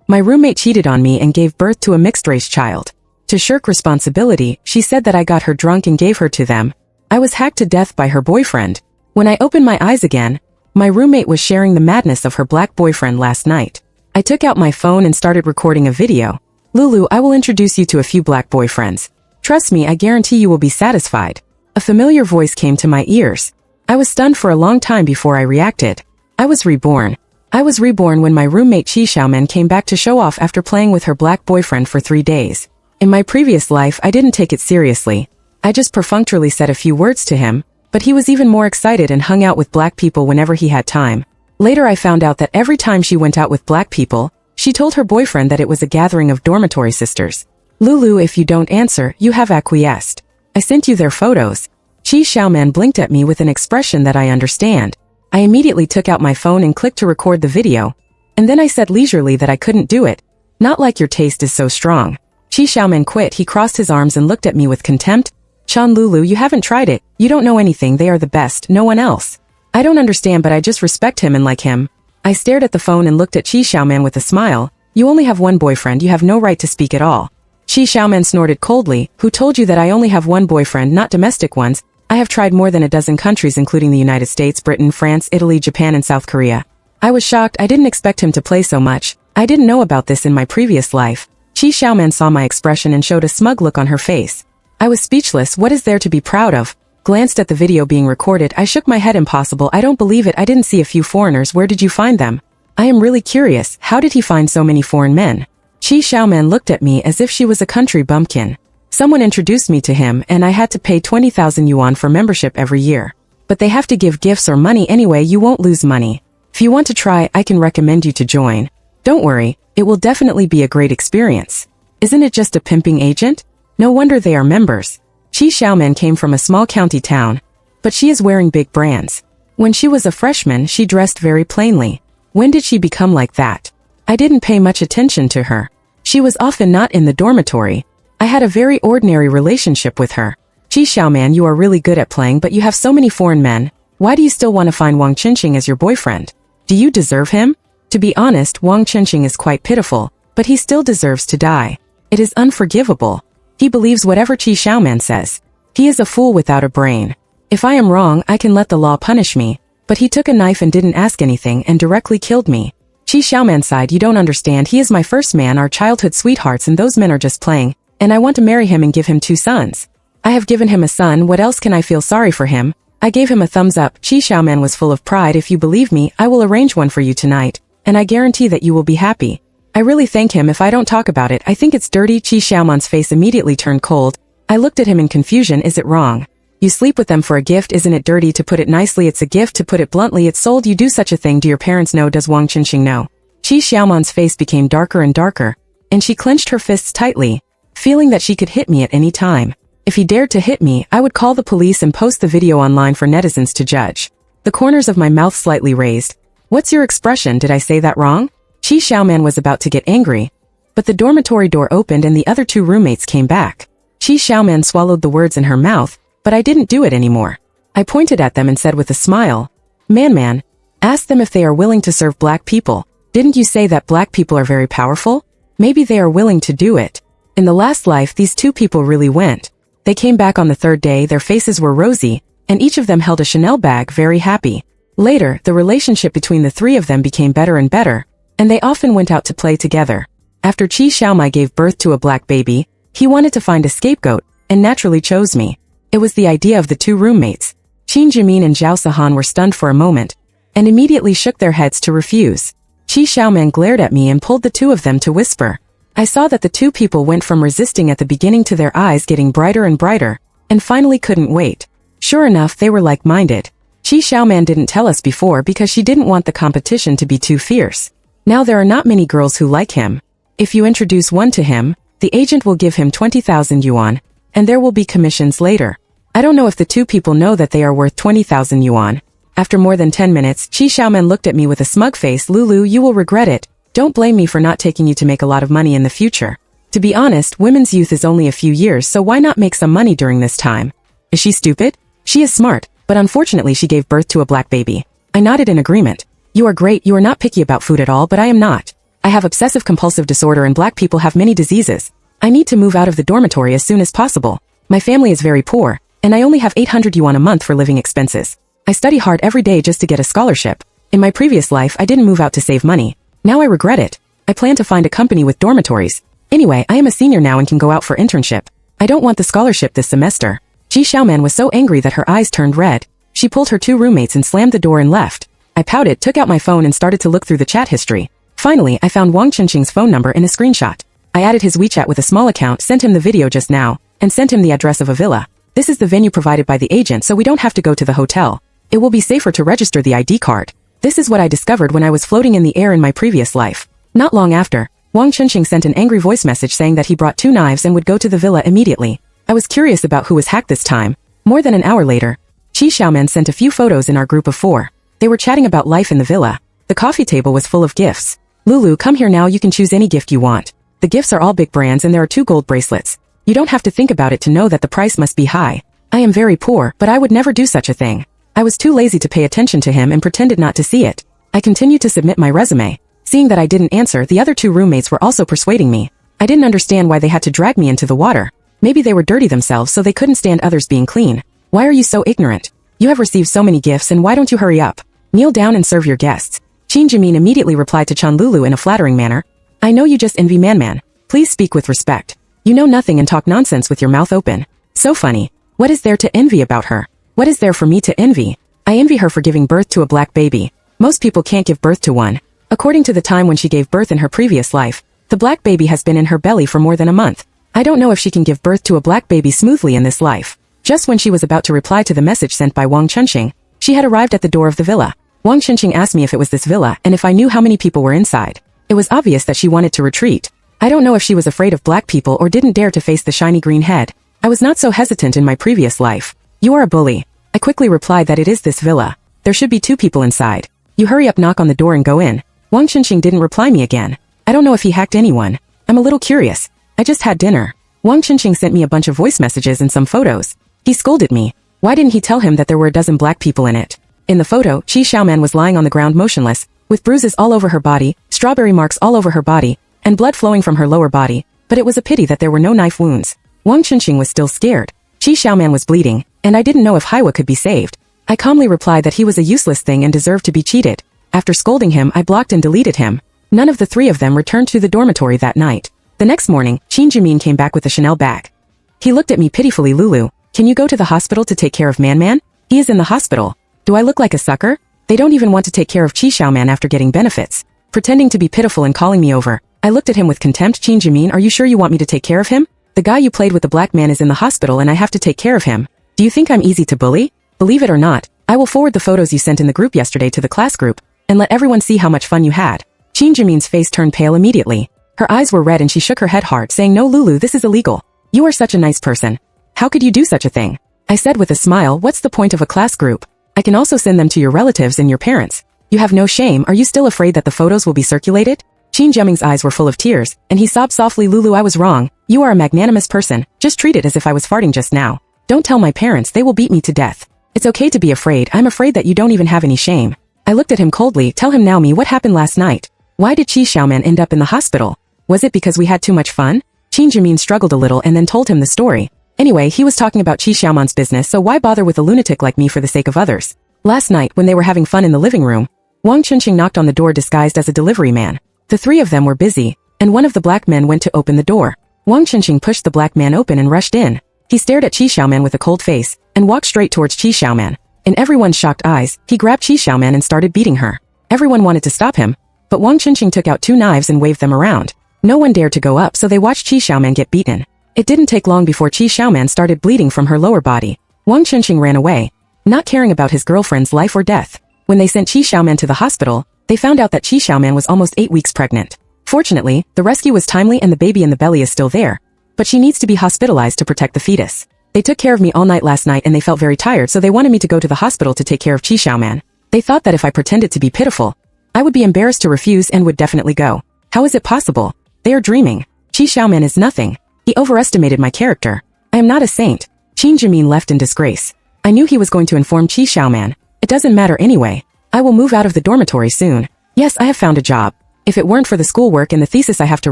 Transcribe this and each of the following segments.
My roommate cheated on me and gave birth to a mixed-race child. To shirk responsibility, she said that I got her drunk and gave her to them. I was hacked to death by her boyfriend. When I opened my eyes again, my roommate was sharing the madness of her black boyfriend last night. I took out my phone and started recording a video. Lulu, I will introduce you to a few black boyfriends. Trust me, I guarantee you will be satisfied. A familiar voice came to my ears. I was stunned for a long time before I reacted. I was reborn. I was reborn when my roommate Chi Xiaoman came back to show off after playing with her black boyfriend for 3 days. In my previous life, I didn't take it seriously. I just perfunctorily said a few words to him, but he was even more excited and hung out with black people whenever he had time. Later I found out that every time she went out with black people, she told her boyfriend that it was a gathering of dormitory sisters. Lulu, if you don't answer, you have acquiesced. I sent you their photos. Chi Xiaoman blinked at me with an expression that I understand. I immediately took out my phone and clicked to record the video. And then I said leisurely that I couldn't do it. Not like your taste is so strong. Chi Xiaoman quit. He crossed his arms and looked at me with contempt. Chan Lulu, you haven't tried it. You don't know anything. They are the best, no one else. I don't understand, but I just respect him and like him. I stared at the phone and looked at Chi Xiaoman with a smile. You only have one boyfriend. You have no right to speak at all. Chi Xiaoman snorted coldly. Who told you that I only have one boyfriend, not domestic ones? I have tried more than a dozen countries including the United States, Britain, France, Italy, Japan and South Korea. I was shocked. I didn't expect him to play so much. I didn't know about this in my previous life. Chi Xiaoman saw my expression and showed a smug look on her face. I was speechless. What is there to be proud of? Glanced at the video being recorded. I shook my head. Impossible. I don't believe it. I didn't see a few foreigners. Where did you find them? I am really curious. How did he find so many foreign men? Chi Xiaoman looked at me as if she was a country bumpkin. Someone introduced me to him and I had to pay 20,000 yuan for membership every year. But they have to give gifts or money anyway. You won't lose money. If you want to try, I can recommend you to join. Don't worry, it will definitely be a great experience. Isn't it just a pimping agent? No wonder they are members. Chi Xiaoman came from a small county town, but she is wearing big brands. When she was a freshman, she dressed very plainly. When did she become like that? I didn't pay much attention to her. She was often not in the dormitory. I had a very ordinary relationship with her. Chi Xiaoman, you are really good at playing, but you have so many foreign men. Why do you still want to find Wang Qinqing as your boyfriend? Do you deserve him? To be honest, Wang Qinqing is quite pitiful, but he still deserves to die. It is unforgivable. He believes whatever Chi Xiaoman says. He is a fool without a brain. If I am wrong, I can let the law punish me. But he took a knife and didn't ask anything and directly killed me. Chi Xiaoman sighed. You don't understand. He is my first man, our childhood sweethearts, and those men are just playing. And I want to marry him and give him 2 sons. I have given him a son. What else can I feel sorry for him? I gave him a thumbs up. Chi Xiaoman was full of pride. If you believe me, I will arrange one for you tonight. And I guarantee that you will be happy. I really thank him. If I don't talk about it, I think it's dirty. Chi Xiaoman's face immediately turned cold. I looked at him in confusion. Is it wrong? You sleep with them for a gift. Isn't it dirty? To put it nicely, it's a gift. To put it bluntly, it's sold. You do such a thing. Do your parents know? Does Wang Qinqing know? Chi Xiaoman's face became darker and darker, and she clenched her fists tightly, feeling that she could hit me at any time. If he dared to hit me, I would call the police and post the video online for netizens to judge. The corners of my mouth slightly raised. What's your expression? Did I say that wrong? Chi Xiaoman was about to get angry, but the dormitory door opened and the other 2 roommates came back. Chi Xiaoman swallowed the words in her mouth, but I didn't do it anymore. I pointed at them and said with a smile, Man, ask them if they are willing to serve black people. Didn't you say that black people are very powerful? Maybe they are willing to do it. In the last life, these 2 people really went. They came back on the 3rd day. Their faces were rosy, and each of them held a Chanel bag, very happy. Later, the relationship between the 3 of them became better and better, and they often went out to play together. After Chi Xiaoman gave birth to a black baby, he wanted to find a scapegoat, and naturally chose me. It was the idea of the 2 roommates. Qin Jimin and Zhao Sahan were stunned for a moment, and immediately shook their heads to refuse. Chi Xiaoman glared at me and pulled the 2 of them to whisper. I saw that the 2 people went from resisting at the beginning to their eyes getting brighter and brighter, and finally couldn't wait. Sure enough, they were like-minded. Chi Xiaoman didn't tell us before because she didn't want the competition to be too fierce. Now there are not many girls who like him. If you introduce one to him, the agent will give him 20,000 yuan, and there will be commissions later. I don't know if the 2 people know that they are worth 20,000 yuan. After more than 10 minutes, Chi Xiaoman looked at me with a smug face. Lulu, you will regret it. Don't blame me for not taking you to make a lot of money in the future. To be honest, women's youth is only a few years, so why not make some money during this time? Is she stupid? She is smart, but unfortunately she gave birth to a black baby. I nodded in agreement. You are great. You are not picky about food at all, but I am not. I have obsessive-compulsive disorder and black people have many diseases. I need to move out of the dormitory as soon as possible. My family is very poor, and I only have 800 yuan a month for living expenses. I study hard every day just to get a scholarship. In my previous life I didn't move out to save money. Now I regret it. I plan to find a company with dormitories. Anyway, I am a senior now and can go out for internship. I don't want the scholarship this semester. Chi Xiaoman was so angry that her eyes turned red. She pulled her 2 roommates and slammed the door and left. I pouted, took out my phone and started to look through the chat history. Finally, I found Wang Chenxing's phone number in a screenshot. I added his WeChat with a small account, sent him the video just now, and sent him the address of a villa. This is the venue provided by the agent, so we don't have to go to the hotel. It will be safer to register the ID card. This is what I discovered when I was floating in the air in my previous life. Not long after, Wang Chenxing sent an angry voice message saying that he brought 2 knives and would go to the villa immediately. I was curious about who was hacked this time. More than an hour later, Chi Xiaoman sent a few photos in our group of 4. They were chatting about life in the villa. The coffee table was full of gifts. Lulu, come here now, you can choose any gift you want. The gifts are all big brands and there are 2 gold bracelets. You don't have to think about it to know that the price must be high. I am very poor, but I would never do such a thing. I was too lazy to pay attention to him and pretended not to see it. I continued to submit my resume. Seeing that I didn't answer, the other 2 roommates were also persuading me. I didn't understand why they had to drag me into the water. Maybe they were dirty themselves so they couldn't stand others being clean. Why are you so ignorant? You have received so many gifts and why don't you hurry up? Kneel down and serve your guests. Chi Xiaoman immediately replied to Chan Lulu in a flattering manner. I know you just envy Man. Please speak with respect. You know nothing and talk nonsense with your mouth open. So funny. What is there to envy about her? What is there for me to envy? I envy her for giving birth to a black baby. Most people can't give birth to one. According to the time when she gave birth in her previous life, the black baby has been in her belly for more than a month. I don't know if she can give birth to a black baby smoothly in this life. Just when she was about to reply to the message sent by Wang Chenxing, she had arrived at the door of the villa. Wang Chenxing asked me if it was this villa and if I knew how many people were inside. It was obvious that she wanted to retreat. I don't know if she was afraid of black people or didn't dare to face the shiny green head. I was not so hesitant in my previous life. You are a bully. I quickly replied that it is this villa. There should be 2 people inside. You hurry up, knock on the door and go in. Wang Chenxing didn't reply me again. I don't know if he hacked anyone. I'm a little curious. I just had dinner. Wang Chenxing sent me a bunch of voice messages and some photos. He scolded me. Why didn't he tell him that there were a dozen black people in it? In the photo, Chi Xiaoman was lying on the ground motionless, with bruises all over her body, strawberry marks all over her body, and blood flowing from her lower body, but it was a pity that there were no knife wounds. Wang Chenxing was still scared. Chi Xiaoman was bleeding, and I didn't know if Haiwa could be saved. I calmly replied that he was a useless thing and deserved to be cheated. After scolding him, I blocked and deleted him. None of the 3 of them returned to the dormitory that night. The next morning, Chi Xiaoman came back with a Chanel bag. He looked at me pitifully. Lulu, can you go to the hospital to take care of Man? He is in the hospital. Do I look like a sucker? They don't even want to take care of Chi Xiaoman after getting benefits. Pretending to be pitiful and calling me over, I looked at him with contempt. Chi Xiaoman, are you sure you want me to take care of him? The guy you played with, the black man, is in the hospital and I have to take care of him. Do you think I'm easy to bully? Believe it or not, I will forward the photos you sent in the group yesterday to the class group, and let everyone see how much fun you had. Chi Xiaoman's face turned pale immediately. Her eyes were red and she shook her head hard, saying, no Lulu, this is illegal. You are such a nice person. How could you do such a thing? I said with a smile, what's the point of a class group? I can also send them to your relatives and your parents. You have no shame. Are you still afraid that the photos will be circulated? Chi Xiaoman's eyes were full of tears, and he sobbed softly. Lulu, I was wrong. You are a magnanimous person. Just treat it as if I was farting just now. Don't tell my parents, they will beat me to death. It's okay to be afraid. I'm afraid that you don't even have any shame. I looked at him coldly. Tell him now, me, what happened last night? Why did Chi Xiaoman end up in the hospital? Was it because we had too much fun? Chi Xiaoman struggled a little and then told him the story. Anyway, he was talking about Chi Xiaoman's business, so why bother with a lunatic like me for the sake of others? Last night, when they were having fun in the living room, Wang Chenxing knocked on the door disguised as a delivery man. The 3 of them were busy, and one of the black men went to open the door. Wang Chenxing pushed the black man open and rushed in. He stared at Chi Xiaoman with a cold face, and walked straight towards Chi Xiaoman. In everyone's shocked eyes, he grabbed Chi Xiaoman and started beating her. Everyone wanted to stop him, but Wang Chenxing took out 2 knives and waved them around. No one dared to go up, so they watched Chi Xiaoman get beaten. It didn't take long before Chi Xiaoman started bleeding from her lower body. Wang Chenxing ran away, not caring about his girlfriend's life or death. When they sent Chi Xiaoman to the hospital, they found out that Chi Xiaoman was almost 8 weeks pregnant. Fortunately, the rescue was timely and the baby in the belly is still there, but she needs to be hospitalized to protect the fetus. They took care of me all night last night and they felt very tired, so they wanted me to go to the hospital to take care of Chi Xiaoman. They thought that if I pretended to be pitiful, I would be embarrassed to refuse and would definitely go. How is it possible? They are dreaming. Chi Xiaoman is nothing. He overestimated my character. I am not a saint. Chi Xiaoman left in disgrace. I knew he was going to inform Chi Xiaoman. It doesn't matter anyway. I will move out of the dormitory soon. Yes, I have found a job. If it weren't for the schoolwork and the thesis I have to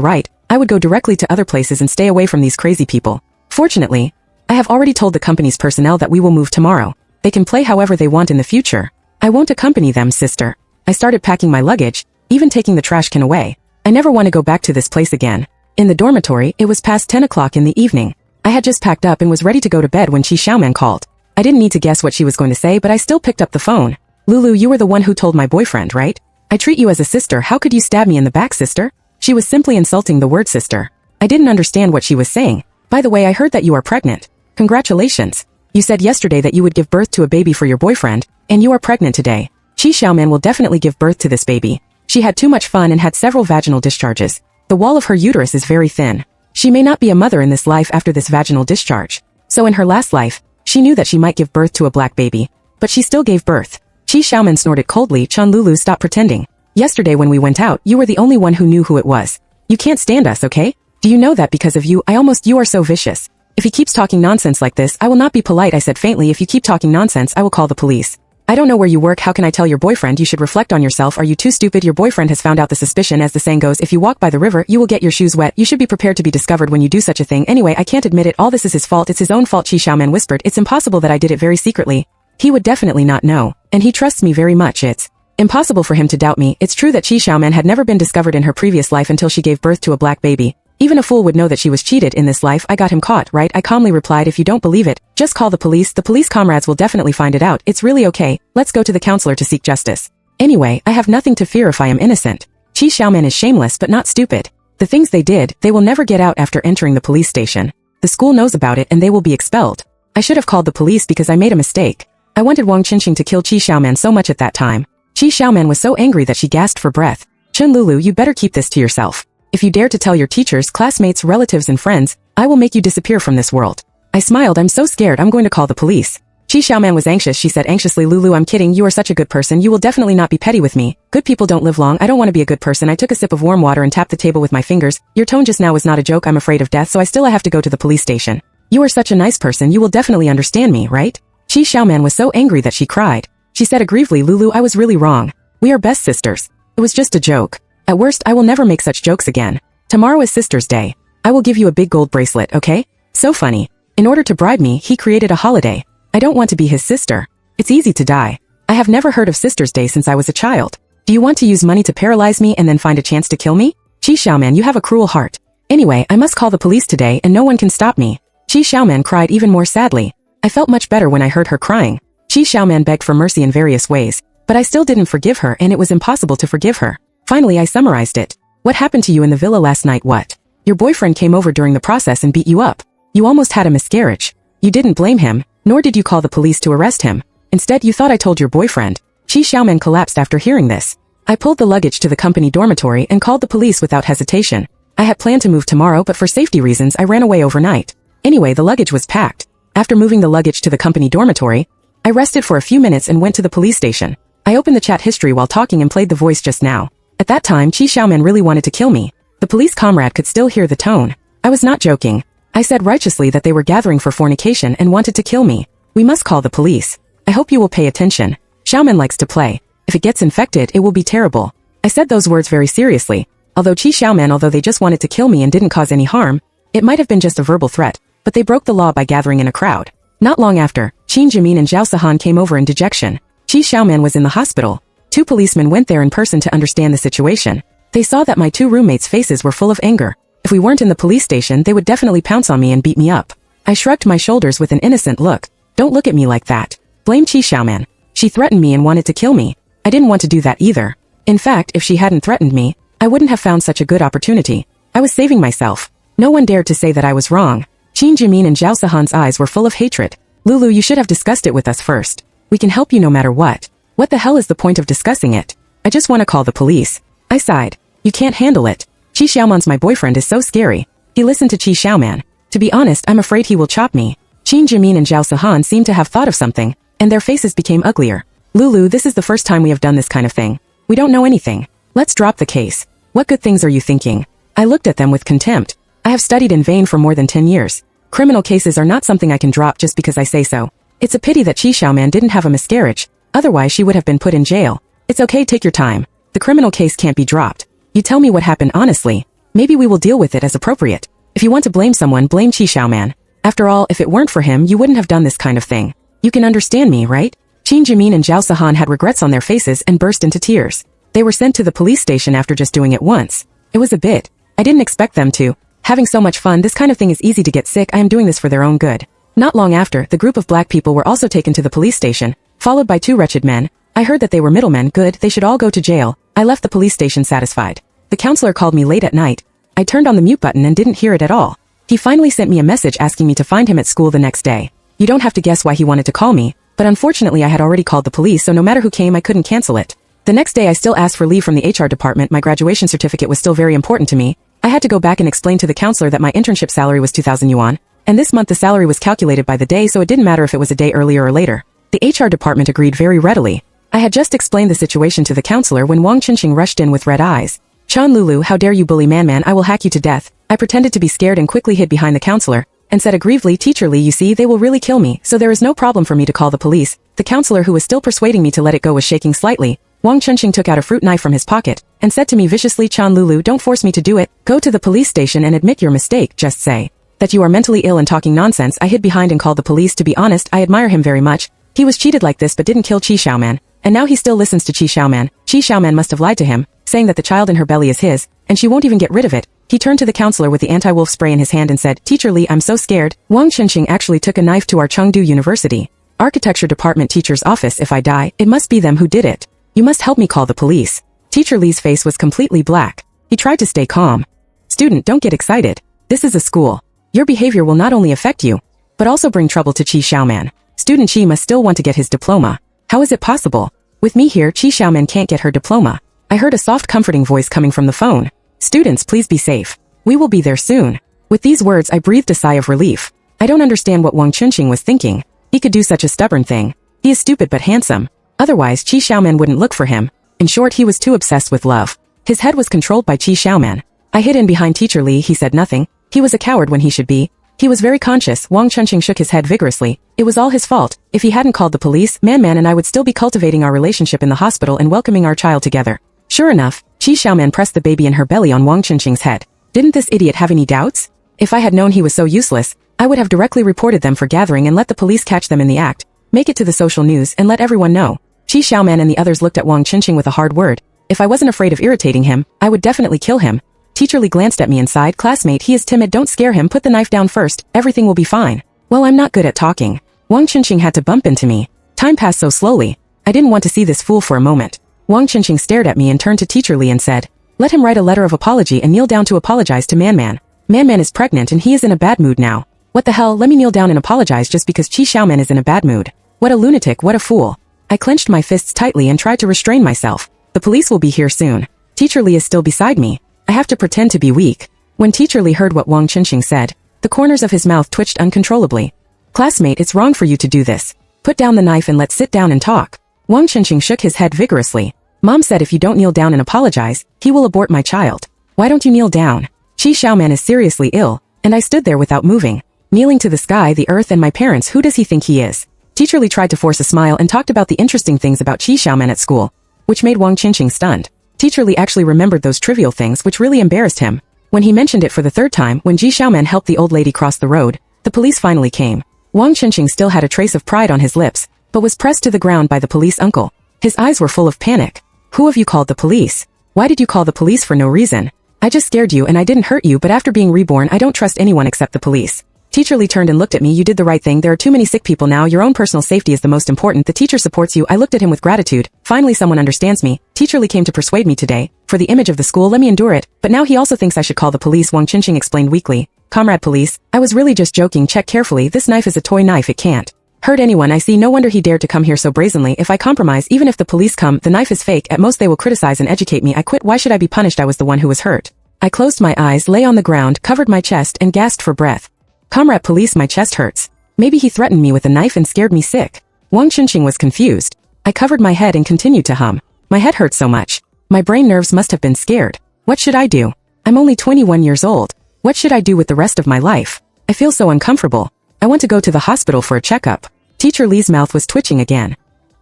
write, I would go directly to other places and stay away from these crazy people. Fortunately, I have already told the company's personnel that we will move tomorrow. They can play however they want in the future. I won't accompany them, sister. I started packing my luggage, even taking the trash can away. I never want to go back to this place again. In the dormitory, it was past 10 o'clock in the evening. I had just packed up and was ready to go to bed when Chi Xiaoman called. I didn't need to guess what she was going to say, but I still picked up the phone. Lulu, you were the one who told my boyfriend, right? I treat you as a sister, how could you stab me in the back, sister? She was simply insulting the word sister. I didn't understand what she was saying. By the way, I heard that you are pregnant. Congratulations. You said yesterday that you would give birth to a baby for your boyfriend, and you are pregnant today. Chi Xiaoman will definitely give birth to this baby. She had too much fun and had several vaginal discharges. The wall of her uterus is very thin. She may not be a mother in this life after this vaginal discharge. So in her last life, she knew that she might give birth to a black baby. But she still gave birth. Chi Xiaoman snorted coldly. Lulu, stop pretending. Yesterday when we went out, you were the only one who knew who it was. You can't stand us, okay? Do you know that because of you, you are so vicious. If he keeps talking nonsense like this, I will not be polite, I said faintly. If you keep talking nonsense, I will call the police. I don't know where you work, how can I tell your boyfriend? You should reflect on yourself. Are you too stupid? Your boyfriend has found out the suspicion. As the saying goes, if you walk by the river, you will get your shoes wet. You should be prepared to be discovered when you do such a thing. Anyway, I can't admit it. All this is his fault. It's his own fault, Chi Xiaoman whispered. It's impossible that I did it very secretly. He would definitely not know. And he trusts me very much. It's impossible for him to doubt me. It's true that Chi Xiaoman had never been discovered in her previous life until she gave birth to a black baby. Even a fool would know that she was cheated in this life. I got him caught, right? I calmly replied, if you don't believe it, just call the police. The police comrades will definitely find it out. It's really okay. Let's go to the counselor to seek justice. Anyway, I have nothing to fear if I am innocent. Chi Xiaoman is shameless but not stupid. The things they did, they will never get out after entering the police station. The school knows about it and they will be expelled. I should have called the police because I made a mistake. I wanted Wang Qinxing to kill Chi Xiaoman so much at that time. Chi Xiaoman was so angry that she gasped for breath. Lulu, you better keep this to yourself. If you dare to tell your teachers, classmates, relatives, and friends, I will make you disappear from this world. I smiled. I'm so scared. I'm going to call the police. Chi Xiaoman was anxious. She said anxiously, Lulu, I'm kidding. You are such a good person. You will definitely not be petty with me. Good people don't live long. I don't want to be a good person. I took a sip of warm water and tapped the table with my fingers. Your tone just now was not a joke. I'm afraid of death, so I have to go to the police station. You are such a nice person. You will definitely understand me, right? Chi Xiaoman was so angry that she cried. She said aggrievely, Lulu, I was really wrong. We are best sisters. It was just a joke. At worst, I will never make such jokes again. Tomorrow is Sister's Day. I will give you a big gold bracelet, okay? So funny. In order to bribe me, he created a holiday. I don't want to be his sister. It's easy to die. I have never heard of Sister's Day since I was a child. Do you want to use money to paralyze me and then find a chance to kill me? Chi Xiaoman, you have a cruel heart. Anyway, I must call the police today and no one can stop me. Chi Xiaoman cried even more sadly. I felt much better when I heard her crying. Chi Xiaoman begged for mercy in various ways, but I still didn't forgive her and it was impossible to forgive her. Finally, I summarized it. What happened to you in the villa last night? What? Your boyfriend came over during the process and beat you up. You almost had a miscarriage. You didn't blame him, nor did you call the police to arrest him. Instead, you thought I told your boyfriend. Chi Xiaoman collapsed after hearing this. I pulled the luggage to the company dormitory and called the police without hesitation. I had planned to move tomorrow, but for safety reasons, I ran away overnight. Anyway, the luggage was packed. After moving the luggage to the company dormitory, I rested for a few minutes and went to the police station. I opened the chat history while talking and played the voice just now. At that time, Chi Xiaoman really wanted to kill me. The police comrade could still hear the tone. I was not joking. I said righteously that they were gathering for fornication and wanted to kill me. We must call the police. I hope you will pay attention. Xiaoman likes to play. If it gets infected, it will be terrible. I said those words very seriously. Although Chi Xiaoman, although they just wanted to kill me and didn't cause any harm, it might have been just a verbal threat, but they broke the law by gathering in a crowd. Not long after, Qin Jimin and Zhao Sihan came over in dejection. Chi Xiaoman was in the hospital. 2 policemen went there in person to understand the situation. They saw that my 2 roommates' faces were full of anger. If we weren't in the police station, they would definitely pounce on me and beat me up. I shrugged my shoulders with an innocent look. Don't look at me like that. Blame Chi Xiaoman. She threatened me and wanted to kill me. I didn't want to do that either. In fact, if she hadn't threatened me, I wouldn't have found such a good opportunity. I was saving myself. No one dared to say that I was wrong. Qin Jimin and Zhao Sihan's eyes were full of hatred. Lulu, you should have discussed it with us first. We can help you no matter what. What the hell is the point of discussing it? I just want to call the police. I sighed. You can't handle it. Chi Xiaoman's my boyfriend is so scary. He listened to Chi Xiaoman. To be honest, I'm afraid he will chop me. Qin Jimin and Zhao Sihan seemed to have thought of something, and their faces became uglier. Lulu, this is the first time we have done this kind of thing. We don't know anything. Let's drop the case. What good things are you thinking? I looked at them with contempt. I have studied in vain for more than 10 years. Criminal cases are not something I can drop just because I say so. It's a pity that Chi Xiaoman didn't have a miscarriage. Otherwise, she would have been put in jail. It's okay, take your time. The criminal case can't be dropped. You tell me what happened honestly. Maybe we will deal with it as appropriate. If you want to blame someone, blame Chi Xiaoman. After all, if it weren't for him, you wouldn't have done this kind of thing. You can understand me, right? Qin Jimin and Zhao Sahan had regrets on their faces and burst into tears. They were sent to the police station after just doing it once. It was a bit. I didn't expect them to. Having so much fun, this kind of thing is easy to get sick. I am doing this for their own good. Not long after, the group of black people were also taken to the police station, followed by 2 wretched men. I heard that they were middlemen. Good, they should all go to jail. I left the police station satisfied. The counselor called me late at night. I turned on the mute button and didn't hear it at all. He finally sent me a message asking me to find him at school the next day. You don't have to guess why he wanted to call me, but unfortunately I had already called the police, so no matter who came I couldn't cancel it. The next day I still asked for leave from the HR department. My graduation certificate was still very important to me. I had to go back and explain to the counselor that my internship salary was 2,000 yuan, and this month the salary was calculated by the day, so it didn't matter if it was a day earlier or later. The HR department agreed very readily. I had just explained the situation to the counselor when Wang Qinqing rushed in with red eyes. Chan Lulu, how dare you bully Man, I will hack you to death. I pretended to be scared and quickly hid behind the counselor, and said aggrievedly, Teacher Lee, you see, they will really kill me, so there is no problem for me to call the police. The counselor, who was still persuading me to let it go, was shaking slightly. Wang Qinqing took out a fruit knife from his pocket, and said to me viciously, Chan Lulu, don't force me to do it. Go to the police station and admit your mistake. Just say that you are mentally ill and talking nonsense. I hid behind and called the police. To be honest, I admire him very much. He was cheated like this but didn't kill Chi Xiaoman, and now he still listens to Chi Xiaoman. Chi Xiaoman must have lied to him, saying that the child in her belly is his, and she won't even get rid of it. He turned to the counselor with the anti-wolf spray in his hand and said, Teacher Lee, I'm so scared. Wang Qinqing actually took a knife to our Chengdu University Architecture Department teacher's office. If I die, it must be them who did it. You must help me call the police. Teacher Lee's face was completely black. He tried to stay calm. Student, don't get excited. This is a school. Your behavior will not only affect you, but also bring trouble to Chi Xiaoman. Student Chi must still want to get his diploma. How is it possible? With me here, Chi Xiaoman can't get her diploma. I heard a soft comforting voice coming from the phone. Students, please be safe. We will be there soon. With these words, I breathed a sigh of relief. I don't understand what Wang Qinqing was thinking. He could do such a stubborn thing. He is stupid but handsome. Otherwise, Chi Xiaoman wouldn't look for him. In short, he was too obsessed with love. His head was controlled by Chi Xiaoman. I hid in behind Teacher Lee. He said nothing. He was a coward when he should be. He was very conscious. Wang Qinqing shook his head vigorously. It was all his fault. If he hadn't called the police, Man and I would still be cultivating our relationship in the hospital and welcoming our child together. Sure enough, Chi Xiaoman pressed the baby in her belly on Wang Qinqing's head. Didn't this idiot have any doubts? If I had known he was so useless, I would have directly reported them for gathering and let the police catch them in the act, make it to the social news and let everyone know. Chi Xiaoman and the others looked at Wang Qinqing with a hard word. If I wasn't afraid of irritating him, I would definitely kill him. Teacher Lee glanced at me and sighed, Classmate, he is timid, don't scare him, put the knife down first, everything will be fine. Well, I'm not good at talking. Wang Qinqing had to bump into me. Time passed so slowly. I didn't want to see this fool for a moment. Wang Qinqing stared at me and turned to Teacher Lee and said, let him write a letter of apology and kneel down to apologize to Man. Man is pregnant and he is in a bad mood now. What the hell, let me kneel down and apologize just because Chi Xiaoman is in a bad mood. What a lunatic, what a fool. I clenched my fists tightly and tried to restrain myself. The police will be here soon. Teacher Lee is still beside me. I have to pretend to be weak. When Teacher Lee heard what Wang Qinqing said, the corners of his mouth twitched uncontrollably. Classmate, it's wrong for you to do this. Put down the knife and let's sit down and talk. Wang Qinqing shook his head vigorously. Mom said if you don't kneel down and apologize, he will abort my child. Why don't you kneel down? Chi Xiaoman is seriously ill, and I stood there without moving, kneeling to the sky, the earth and my parents. Who does he think he is? Teacher Lee tried to force a smile and talked about the interesting things about Chi Xiaoman at school, which made Wang Qinqing stunned. Teacher Lee actually remembered those trivial things which really embarrassed him. When he mentioned it for the third time, when Chi Xiaoman helped the old lady cross the road, the police finally came. Wang Qinqing still had a trace of pride on his lips, but was pressed to the ground by the police uncle. His eyes were full of panic. Who have you called the police? Why did you call the police for no reason? I just scared you and I didn't hurt you, but after being reborn I don't trust anyone except the police. Teacher Lee turned and looked at me. You did the right thing. There are too many sick people now. Your own personal safety is the most important. The teacher supports you. I looked at him with gratitude. Finally someone understands me. Teacher Lee came to persuade me today. For the image of the school, let me endure it. But now he also thinks I should call the police. Wang Qinqing explained weakly. Comrade police, I was really just joking. Check carefully. This knife is a toy knife. It can't hurt anyone. I see. No wonder he dared to come here so brazenly. If I compromise, even if the police come, the knife is fake. At most they will criticize and educate me. I quit. Why should I be punished? I was the one who was hurt. I closed my eyes, lay on the ground, covered my chest and gasped for breath. Comrade police, my chest hurts. Maybe he threatened me with a knife and scared me sick. Wang Qinqing was confused. I covered my head and continued to hum. My head hurt so much. My brain nerves must have been scared. What should I do? I'm only 21 years old. What should I do with the rest of my life? I feel so uncomfortable. I want to go to the hospital for a checkup. Teacher Lee's mouth was twitching again.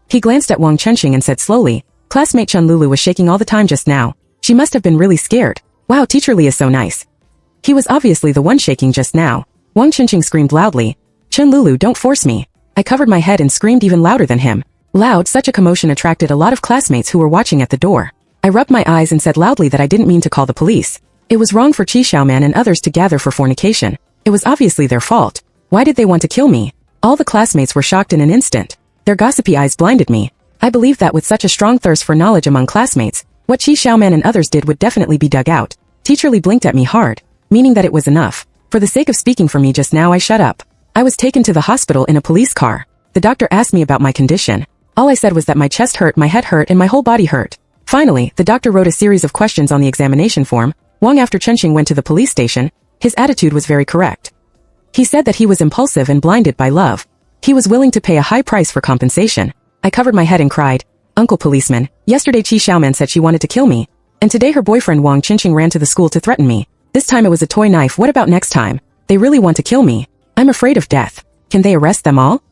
He glanced at Wang Qinqing and said slowly, Classmate Chun Lulu was shaking all the time just now. She must have been really scared. Wow, Teacher Lee is so nice. He was obviously the one shaking just now. Wang Qinqing screamed loudly. Chen Lulu, don't force me. I covered my head and screamed even louder than him. Loud, such a commotion attracted a lot of classmates who were watching at the door. I rubbed my eyes and said loudly that I didn't mean to call the police. It was wrong for Chi Xiaoman and others to gather for fornication. It was obviously their fault. Why did they want to kill me? All the classmates were shocked in an instant. Their gossipy eyes blinded me. I believed that with such a strong thirst for knowledge among classmates, what Chi Xiaoman and others did would definitely be dug out. Teacher Lee blinked at me hard, meaning that it was enough. For the sake of speaking for me just now, I shut up. I was taken to the hospital in a police car. The doctor asked me about my condition. All I said was that my chest hurt, my head hurt, and my whole body hurt. Finally, the doctor wrote a series of questions on the examination form. Long after Chenxing went to the police station, his attitude was very correct. He said that he was impulsive and blinded by love. He was willing to pay a high price for compensation. I covered my head and cried, Uncle Policeman, yesterday Chi Xiaoman said she wanted to kill me. And today her boyfriend Wang Qinqing ran to the school to threaten me. This time it was a toy knife. What about next time? They really want to kill me. I'm afraid of death. Can they arrest them all?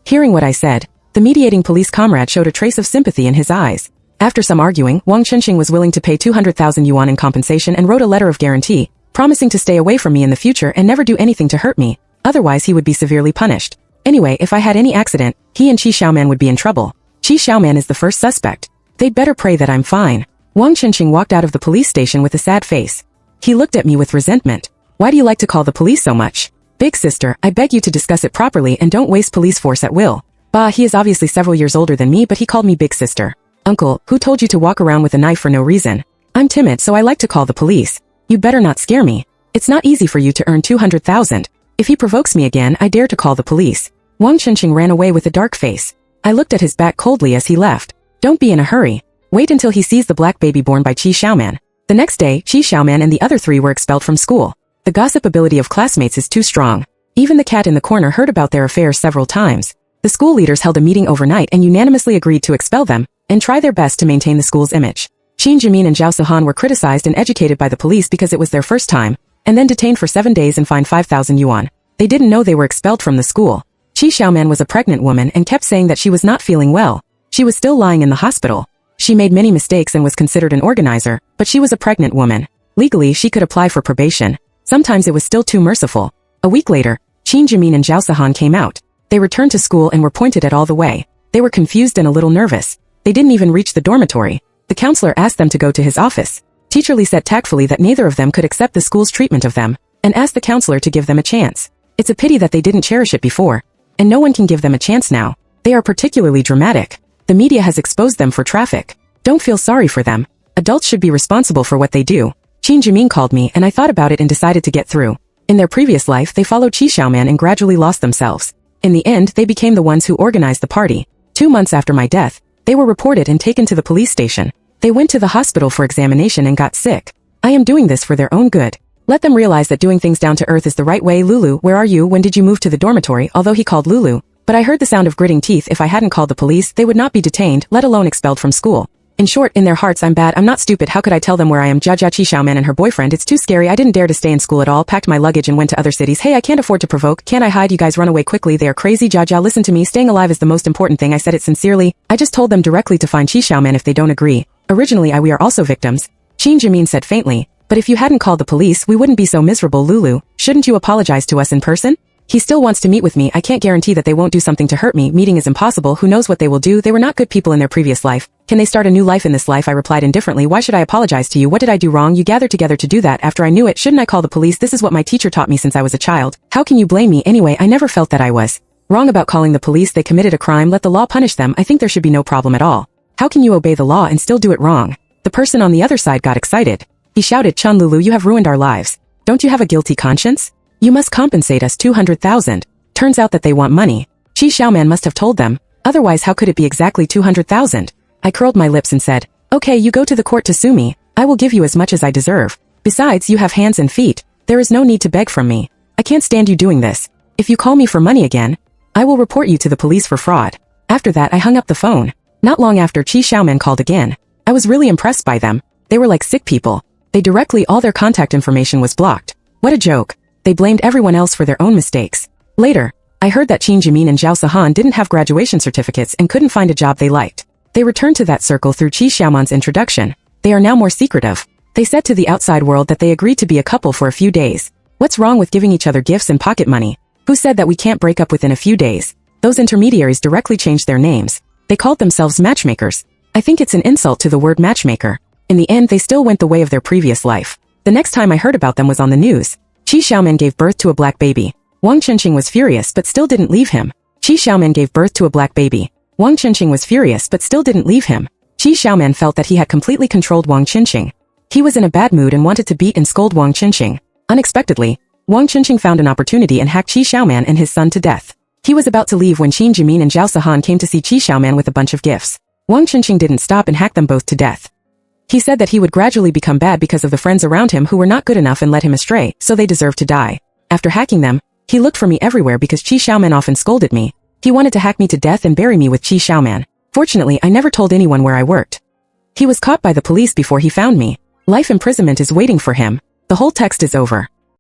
Hearing what I said, the mediating police comrade showed a trace of sympathy in his eyes. After some arguing, Wang Qinqing was willing to pay 200,000 yuan in compensation and wrote a letter of guarantee, promising to stay away from me in the future and never do anything to hurt me, otherwise he would be severely punished. Anyway, if I had any accident, he and Chi Xiaoman would be in trouble. Chi Xiaoman is the first suspect. They'd better pray that I'm fine. Wang Qinqing walked out of the police station with a sad face. He looked at me with resentment. Why do you like to call the police so much? Big sister, I beg you to discuss it properly and don't waste police force at will. Bah, he is obviously several years older than me, but he called me big sister. Uncle, who told you to walk around with a knife for no reason? I'm timid, so I like to call the police. You'd better not scare me. It's not easy for you to earn 200,000. If he provokes me again, I dare to call the police. Wang Qinqing ran away with a dark face. I looked at his back coldly as he left. Don't be in a hurry. Wait until he sees the black baby born by Chi Xiaoman. The next day, Chi Xiaoman and the other three were expelled from school. The gossip ability of classmates is too strong. Even the cat in the corner heard about their affairs several times. The school leaders held a meeting overnight and unanimously agreed to expel them and try their best to maintain the school's image. Qin Jimin and Zhao Suhan were criticized and educated by the police because it was their first time, and then detained for 7 days and fined 5,000 yuan. They didn't know they were expelled from the school. Chi Xiaoman was a pregnant woman and kept saying that she was not feeling well. She was still lying in the hospital. She made many mistakes and was considered an organizer, but she was a pregnant woman. Legally, she could apply for probation. Sometimes it was still too merciful. A week later, Qin Jimin and Zhao Suhan came out. They returned to school and were pointed at all the way. They were confused and a little nervous. They didn't even reach the dormitory. The counselor asked them to go to his office. Teacher Lee said tactfully that neither of them could accept the school's treatment of them, and asked the counselor to give them a chance. It's a pity that they didn't cherish it before, and no one can give them a chance now. They are particularly dramatic. The media has exposed them for traffic. Don't feel sorry for them. Adults should be responsible for what they do. Qin Jimin called me and I thought about it and decided to get through. In their previous life, they followed Chi Xiaoman and gradually lost themselves. In the end, they became the ones who organized the party. 2 months after my death, they were reported and taken to the police station. They went to the hospital for examination and got sick. I am doing this for their own good. Let them realize that doing things down to earth is the right way. Lulu, where are you? When did you move to the dormitory? Although he called Lulu, but I heard the sound of gritting teeth. If I hadn't called the police, they would not be detained, let alone expelled from school. In short, in their hearts I'm bad. I'm not stupid. How could I tell them where I am? Chi Xiaoman and her boyfriend. It's too scary. I didn't dare to stay in school at all. Packed my luggage and went to other cities. Hey, I can't afford to provoke. Can't I hide? You guys run away quickly. They are crazy. Listen to me. Staying alive is the most important thing. I said it sincerely. I just told them directly to find Chi Xiaoman if they don't agree. Originally we are also victims. Qin Jimin said faintly. But if you hadn't called the police, we wouldn't be so miserable. Lulu, shouldn't you apologize to us in person? He still wants to meet with me. I can't guarantee that they won't do something to hurt me. Meeting is impossible. Who knows what they will do? They were not good people in their previous life. Can they start a new life in this life? I replied indifferently. Why should I apologize to you? What did I do wrong? You gathered together to do that after I knew it. Shouldn't I call the police? This is what my teacher taught me since I was a child. How can you blame me? Anyway, I never felt that I was wrong about calling the police. They committed a crime. Let the law punish them. I think there should be no problem at all. How can you obey the law and still do it wrong? The person on the other side got excited. He shouted, Chun Lulu, you have ruined our lives. Don't you have a guilty conscience? You must compensate us 200,000. Turns out that they want money. Chi Xiaoman must have told them. Otherwise, how could it be exactly 200,000? I curled my lips and said, okay, you go to the court to sue me. I will give you as much as I deserve. Besides, you have hands and feet. There is no need to beg from me. I can't stand you doing this. If you call me for money again, I will report you to the police for fraud. After that, I hung up the phone. Not long after, Chi Xiaoman called again. I was really impressed by them. They were like sick people. All their contact information was blocked. What a joke. They blamed everyone else for their own mistakes. Later, I heard that Qin Jimin and Zhao Suhan didn't have graduation certificates and couldn't find a job they liked. They returned to that circle through Chi Xiaoman's introduction. They are now more secretive. They said to the outside world that they agreed to be a couple for a few days. What's wrong with giving each other gifts and pocket money? Who said that we can't break up within a few days? Those intermediaries directly changed their names. They called themselves matchmakers. I think it's an insult to the word matchmaker. In the end, they still went the way of their previous life. The next time I heard about them was on the news. Chi Xiaoman gave birth to a black baby. Wang Qinqing was furious but still didn't leave him. Chi Xiaoman gave birth to a black baby. Wang Qinqing was furious but still didn't leave him. Chi Xiaoman felt that he had completely controlled Wang Qinqing. He was in a bad mood and wanted to beat and scold Wang Qinqing. Unexpectedly, Wang Qinqing found an opportunity and hacked Chi Xiaoman and his son to death. He was about to leave when Qin Jimin and Zhao Sahan came to see Chi Xiaoman with a bunch of gifts. Wang Qinqing didn't stop and hacked them both to death. He said that he would gradually become bad because of the friends around him who were not good enough and led him astray, so they deserved to die. After hacking them, he looked for me everywhere because Chi Xiaoman often scolded me. He wanted to hack me to death and bury me with Chi Xiaoman. Fortunately, I never told anyone where I worked. He was caught by the police before he found me. Life imprisonment is waiting for him. The whole text is over.